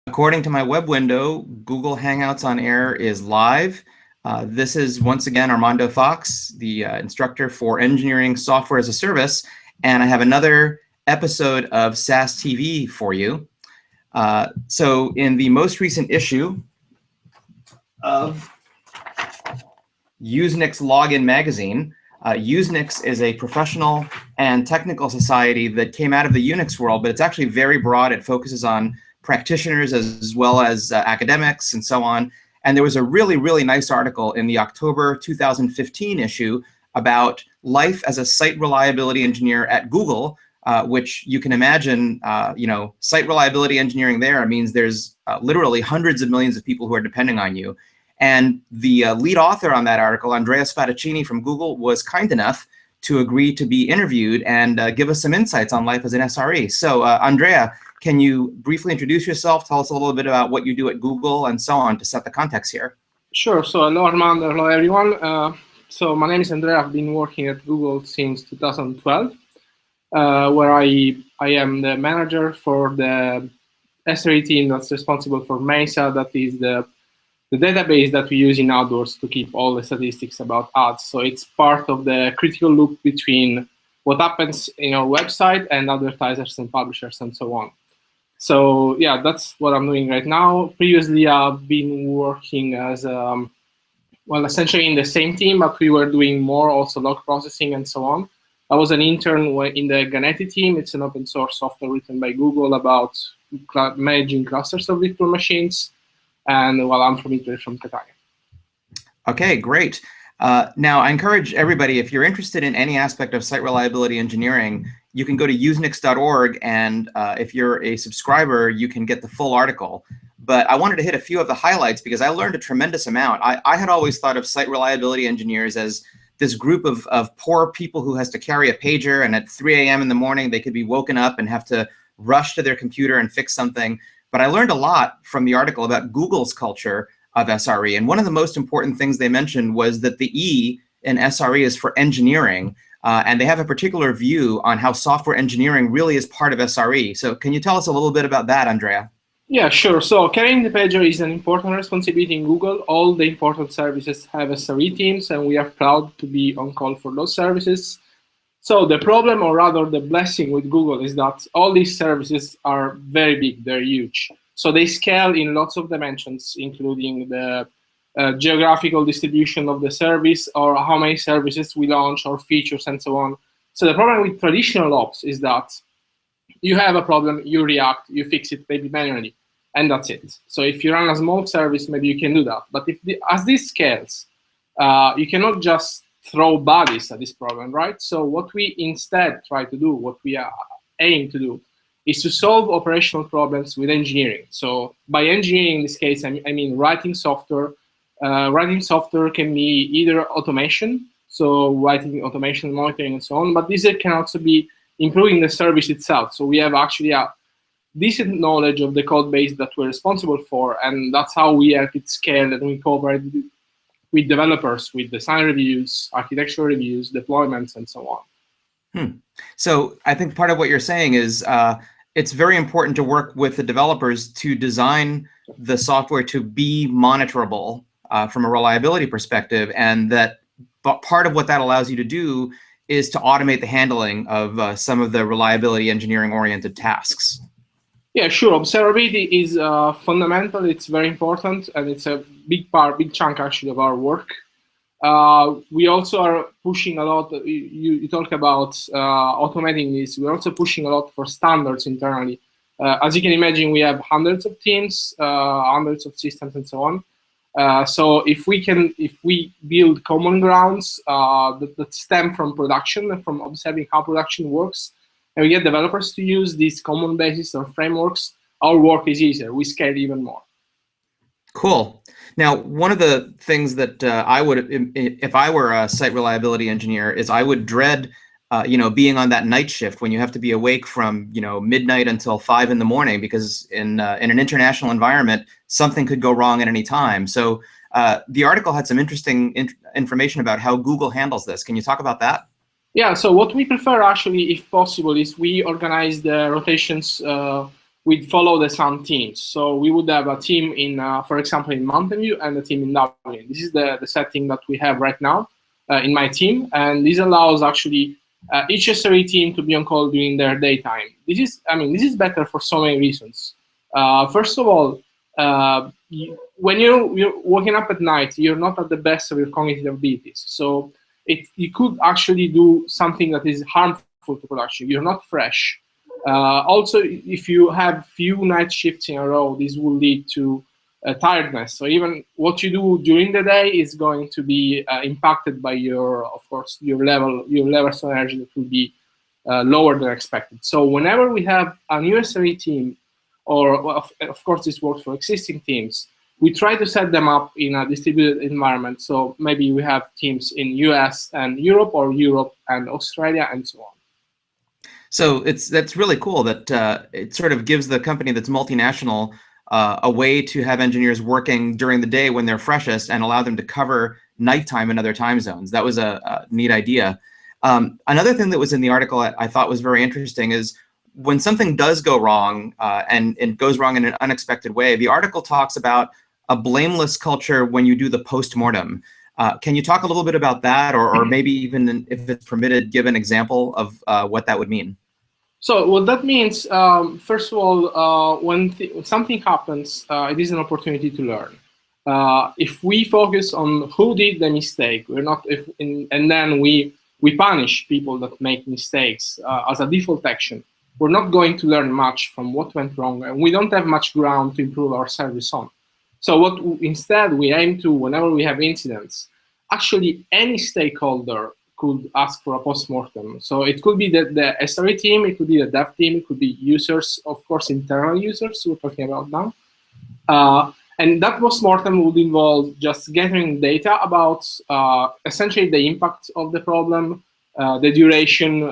According to my web window, Google Hangouts on Air is live. This is once again Armando Fox, the instructor for Engineering Software as a Service, and I have another episode of SaaS TV for you. So in the most recent issue of Usenix Login Magazine, Usenix is a professional and technical society that came out of the Unix world, but it's actually very broad. It focuses on practitioners as well as academics and so on. And there was a really, really nice article in the October 2015 issue about life as a site reliability engineer at Google, which you can imagine, site reliability engineering there means there's literally hundreds of millions of people who are depending on you. And the lead author on that article, Andrea Spadaccini from Google, was kind enough to agree to be interviewed and give us some insights on life as an SRE. So Andrea, can you briefly introduce yourself, tell us a little bit about what you do at Google and so on to set the context here? Sure. So hello, Armando. Hello, everyone. So my name is Andrea. I've been working at Google since 2012, where I am the manager for the SRE team that's responsible for mAaJ, that is the database that we use in Outdoors to keep all the statistics about ads. So it's part of the critical loop between what happens in our website and advertisers and publishers and so on. So yeah, that's what I'm doing right now. Previously, I've been working as, essentially in the same team, but we were doing more also log processing and so on. I was an intern in the Ganeti team. It's an open source software written by Google about managing clusters of virtual machines. And I'm from Italy, from Catania. Okay, great. Now, I encourage everybody, if you're interested in any aspect of site reliability engineering, you can go to usenix.org, and if you're a subscriber, you can get the full article. But I wanted to hit a few of the highlights because I learned a tremendous amount. I had always thought of site reliability engineers as this group of poor people who has to carry a pager, and at 3 a.m. in the morning, they could be woken up and have to rush to their computer and fix something. But I learned a lot from the article about Google's culture of SRE. And one of the most important things they mentioned was that the E in SRE is for engineering. And they have a particular view on how software engineering really is part of SRE. So can you tell us a little bit about that, Andrea? Yeah, sure. So carrying the pager is an important responsibility in Google. All the important services have SRE teams, and we are proud to be on call for those services. So the problem, or rather the blessing with Google, is that all these services are very big, they're huge. So they scale in lots of dimensions, including the geographical distribution of the service, or how many services we launch, or features, and so on. So the problem with traditional ops is that you have a problem, you react, you fix it maybe manually, and that's it. So if you run a small service, maybe you can do that. But as this scales, you cannot just throw bodies at this problem, right? So what we instead try to do, what we are aiming to do, is to solve operational problems with engineering. So by engineering, in this case, I mean writing software. Writing software can be either automation, so writing automation, monitoring, and so on, but this can also be improving the service itself. So we have actually a decent knowledge of the code base that we're responsible for, and that's how we help it scale, and we cooperate with developers, with design reviews, architecture reviews, deployments, and so on. So I think part of what you're saying is it's very important to work with the developers to design the software to be monitorable from a reliability perspective, and that part of what that allows you to do is to automate the handling of some of the reliability engineering-oriented tasks. Yeah, sure. Observability is fundamental. It's very important, and it's a big chunk actually of our work. We also are pushing a lot. You talk about automating this. We're also pushing a lot for standards internally. As you can imagine, we have hundreds of teams, hundreds of systems, and so on. So if we build common grounds that stem from production, from observing how production works, and we get developers to use these common bases or frameworks, our work is easier. We scale even more. Cool. Now, one of the things that I would, if I were a site reliability engineer, is I would dread, being on that night shift when you have to be awake from, midnight until 5 in the morning, because in an international environment, something could go wrong at any time. So the article had some interesting information about how Google handles this. Can you talk about that? Yeah, so what we prefer actually, if possible, is we organize the rotations we'd follow the sun teams. So we would have a team in, for example, in Mountain View and a team in Dublin. This is the setting that we have right now in my team, and this allows actually each SRE team to be on call during their daytime. This is better for so many reasons. First of all, when you're waking up at night, you're not at the best of your cognitive abilities. So you could actually do something that is harmful to production. You're not fresh. Also, if you have few night shifts in a row, this will lead to tiredness. So even what you do during the day is going to be impacted by of course, your levels of energy that will be lower than expected. So whenever we have a new SRE team, or of course this works for existing teams, we try to set them up in a distributed environment. So maybe we have teams in US and Europe, or Europe and Australia, and so on. So that's really cool that it sort of gives the company that's multinational a way to have engineers working during the day when they're freshest and allow them to cover nighttime in other time zones. That was a neat idea. Another thing that was in the article I thought was very interesting is when something does go wrong and it goes wrong in an unexpected way, the article talks about a blameless culture when you do the post-mortem. Can you talk a little bit about that, or maybe even, if it's permitted, give an example of what that would mean? So what that means, first of all, when something happens, it is an opportunity to learn. If we focus on who did the mistake, and then we punish people that make mistakes as a default action, we're not going to learn much from what went wrong, and we don't have much ground to improve our service on. So instead we aim to, whenever we have incidents, actually any stakeholder could ask for a post-mortem. So it could be the SRE team, it could be the dev team, it could be users, of course, internal users we're talking about now. And that post-mortem would involve just gathering data about essentially the impact of the problem, the duration,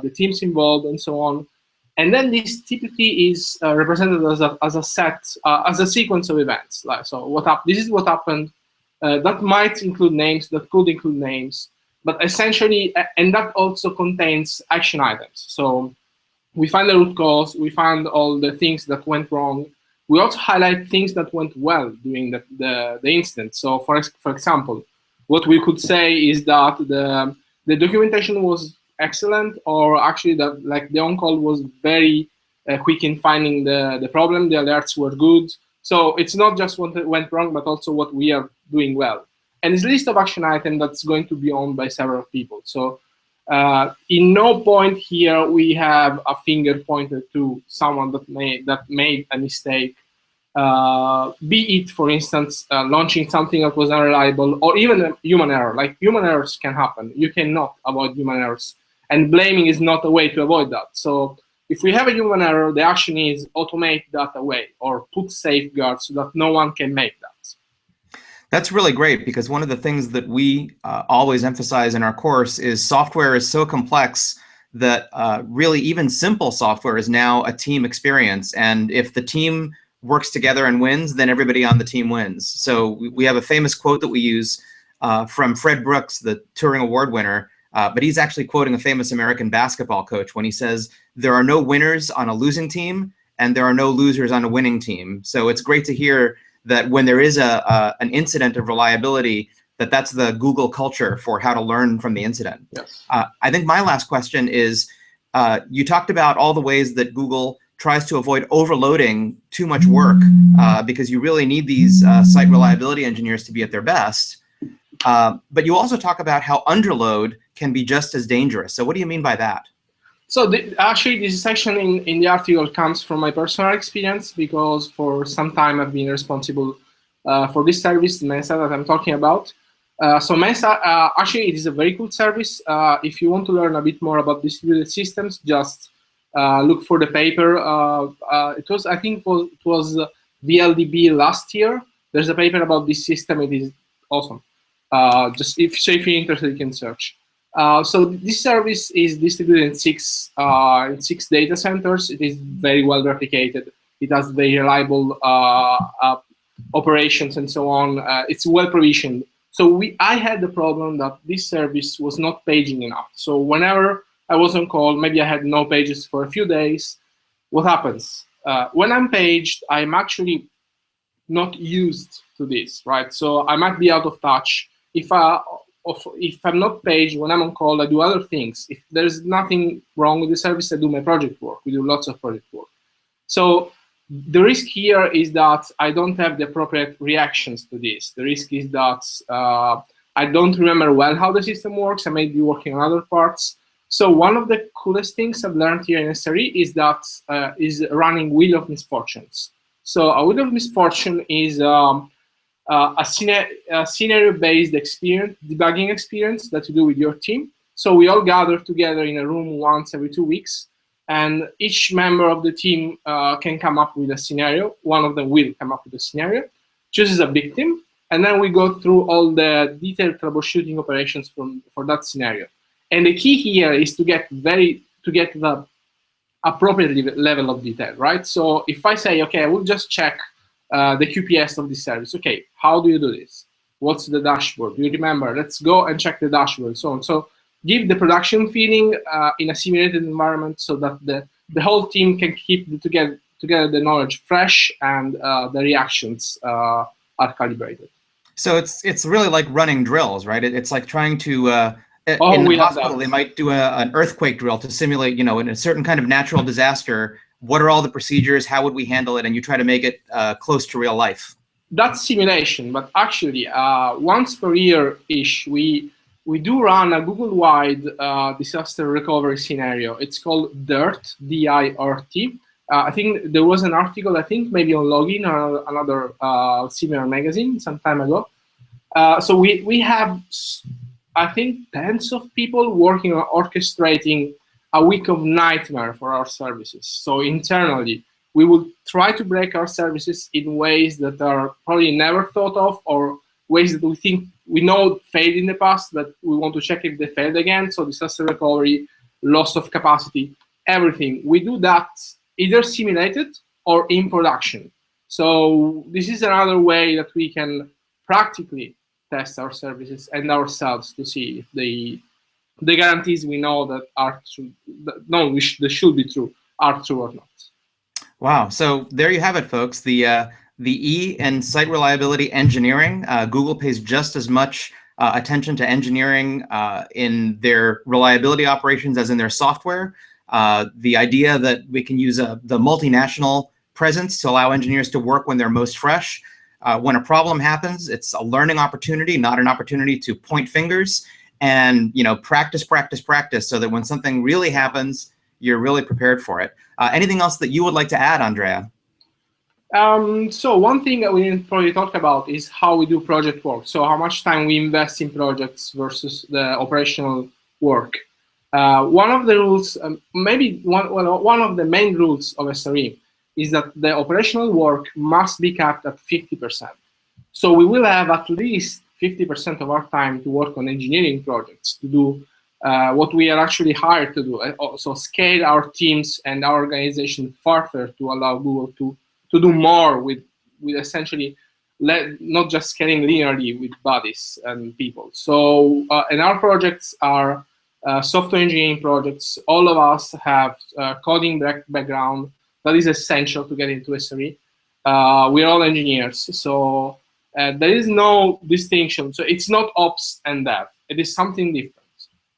the teams involved, and so on. And then this typically is represented as a sequence of events. This is what happened. That might include names, that could include names. But essentially, and that also contains action items. So we find the root cause, we find all the things that went wrong. We also highlight things that went well during the incident. So for example, what we could say is that the documentation was excellent, or actually that the on-call was very quick in finding the problem, the alerts were good. So it's not just what went wrong, but also what we are doing well. And it's a list of action items that's going to be owned by several people. So in no point here we have a finger pointed to someone that made a mistake. Be it, for instance, launching something that was unreliable, or even a human error. Like, human errors can happen. You cannot avoid human errors. And blaming is not a way to avoid that. So if we have a human error, the action is automate that away, or put safeguards so that no one can make that. That's really great, because one of the things that we always emphasize in our course is software is so complex that really even simple software is now a team experience. And if the team works together and wins, then everybody on the team wins. So we have a famous quote that we use from Fred Brooks, the Turing Award winner, but he's actually quoting a famous American basketball coach when he says, "There are no winners on a losing team, and there are no losers on a winning team." So it's great to hear that when there is an incident of reliability, that's the Google culture for how to learn from the incident. Yes. I think my last question is, you talked about all the ways that Google tries to avoid overloading too much work because you really need these site reliability engineers to be at their best. But you also talk about how underload can be just as dangerous. So what do you mean by that? So actually, this section in the article comes from my personal experience, because for some time I've been responsible for this service, mAaJ, that I'm talking about. So mAaJ, actually, it is a very cool service. If you want to learn a bit more about distributed systems, just look for the paper. I think it was VLDB last year. There's a paper about this system. It is awesome. If you're interested, you can search. So this service is distributed in six data centers. It is very well replicated. It has very reliable operations and so on. It's well provisioned. So I had the problem that this service was not paging enough. So whenever I was on call, maybe I had no pages for a few days. What happens? when I'm paged, I'm actually not used to this, right? So I might be out of touch. If I'm not paged, when I'm on call, I do other things. If there's nothing wrong with the service, I do my project work. We do lots of project work. So the risk here is that I don't have the appropriate reactions to this. The risk is that I don't remember well how the system works. I may be working on other parts. So one of the coolest things I've learned here in SRE is that is running Wheel of Misfortunes. So a Wheel of Misfortune is a scenario-based experience, debugging experience that you do with your team. So we all gather together in a room once every 2 weeks, and each member of the team can come up with a scenario. One of them will come up with a scenario, chooses a victim, and then we go through all the detailed troubleshooting operations for that scenario. And the key here is to get the appropriate level of detail, right? So if I say, okay, I will just check the QPS of this service. Okay, how do you do this? What's the dashboard? Do you remember? Let's go and check the dashboard, so on. So give the production feeling in a simulated environment so that the whole team can keep together the knowledge fresh and the reactions are calibrated. So it's really like running drills, right? It's like trying to in the hospital, they might do an earthquake drill to simulate, in a certain kind of natural disaster. What are all the procedures? How would we handle it? And you try to make it close to real life. That's simulation, but actually, once per year-ish, we do run a Google-wide disaster recovery scenario. It's called DIRT, D-I-R-T. I think there was an article, I think maybe on Login or another similar magazine some time ago. So we have, I think, tens of people working on orchestrating a week of nightmare for our services. So internally, we will try to break our services in ways that are probably never thought of, or ways that we know failed in the past, but we want to check if they failed again. So disaster recovery, loss of capacity, everything. We do that either simulated or in production. So this is another way that we can practically test our services and ourselves to see if the guarantees we know that are true, they should be true, are true or not. Wow. So there you have it, folks. The E in site reliability engineering. Google pays just as much attention to engineering in their reliability operations as in their software. The idea that we can use the multinational presence to allow engineers to work when they're most fresh. When a problem happens, it's a learning opportunity, not an opportunity to point fingers. And practice, practice, practice, so that when something really happens, you're really prepared for it. Anything else that you would like to add, Andrea? So one thing that we didn't probably talk about is how we do project work. So how much time we invest in projects versus the operational work. One of the rules, maybe one of the main rules of SRE is that the operational work must be capped at 50%. So we will have at least 50% of our time to work on engineering projects, to do what we are actually hired to do. Also scale our teams and our organization further to allow Google to do more with essentially not just scaling linearly with bodies and people. So and our projects are software engineering projects. All of us have coding background that is essential to get into SRE. We're all engineers, so there is no distinction. So it's not ops and dev. It is something different.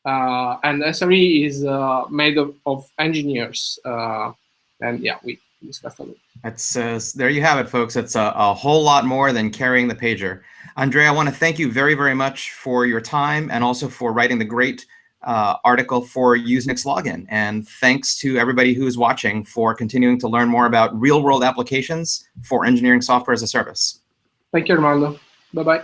And SRE is made of engineers. And yeah, we discussed a little. That's there you have it, folks. It's a whole lot more than carrying the pager. Andrea, I want to thank you very, very much for your time and also for writing the great article for Usenix Login. And thanks to everybody who is watching for continuing to learn more about real-world applications for engineering software as a service. Thank you, Armando. Bye-bye.